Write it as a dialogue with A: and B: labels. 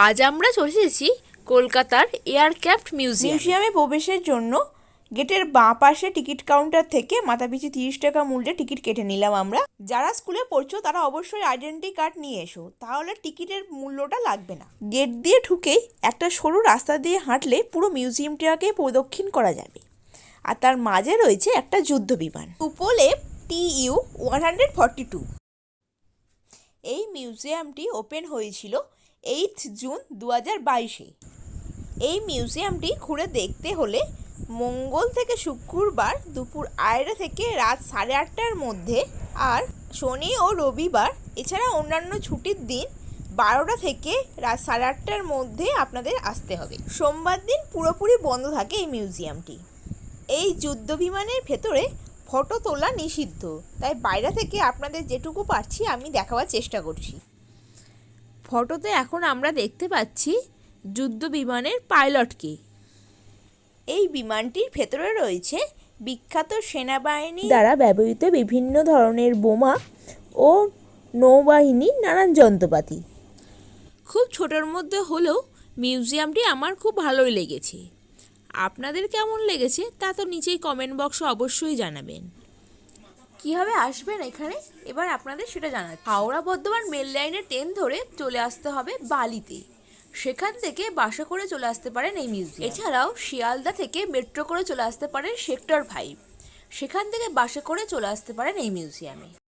A: আজ আমরা চলে এসেছি কলকাতার এয়ারক্রাফট
B: মিউজিয়ামে প্রবেশের জন্য গেটের বাঁ পাশে টিকিট কাউন্টার থেকে মাথাপিছু 30 টাকা মূল্যে টিকিট কেটে নিলাম আমরা। যারা স্কুলে পড়ছো তারা অবশ্যই আইডেন্টি কার্ড নিয়ে এসো, তাহলে টিকিটের মূল্যটা লাগবে না। গেট দিয়ে ঢুকেই একটা সরু রাস্তা দিয়ে হাঁটলে পুরো মিউজিয়ামটাকে প্রদক্ষিণ করা যাবে। আর তার মাঝে রয়েছে একটা যুদ্ধ বিমান তুপোলেভ TU-142। এই মিউজিয়ামটি ওপেন হয়েছিল 8 জুন 2022-এ। এই মিউজিয়ামটি ঘুরে দেখতে হলে মঙ্গল থেকে শুক্রবার দুপুর 2:30 থেকে রাত 8:30টার মধ্যে, আর শনি ও রবিবার এছাড়া অন্যান্য ছুটির দিন 12টা থেকে রাত 8:30টার মধ্যে আপনাদের আসতে হবে। সোমবার দিন পুরোপুরি বন্ধ থাকে এই মিউজিয়ামটি। এই যুদ্ধ বিমানের ভেতরে ফটো তোলা নিষিদ্ধ, তাই বাইরে থেকে আপনাদের যেটুকু পারছি আমি দেখাবার চেষ্টা করছি।
A: ফটোতে এখন আমরা দেখতে পাচ্ছি যুদ্ধ বিমানের পাইলটকে।
B: এই বিমানটির ভেতরে রয়েছে বিখ্যাত সেনাবাহিনী দ্বারা ব্যবহৃত বিভিন্ন ধরনের বোমা ও নৌবাহিনীর নানান যন্ত্রপাতি।
A: খুব ছোটোর মধ্যে হলেও মিউজিয়ামটি আমার খুব ভালোই লেগেছে। আপনাদের কেমন লেগেছে তা তো নিচেই কমেন্ট বক্সে অবশ্যই জানাবেন। কীভাবে আসবেন এখানে এবার আপনাদের সেটা জানাচ্ছি। হাওড়া বর্ধমান মেল লাইনের ট্রেন ধরে চলে আসতে হবে বালিতে। সেখান থেকে বাসে করে চলে আসতে পারেন এই মিউজিয়াম। এছাড়াও শিয়ালদা থেকে মেট্রো করে চলে আসতে পারেন সেক্টর 5। সেখান থেকে বাসে করে চলে আসতে পারেন এই মিউজিয়ামে।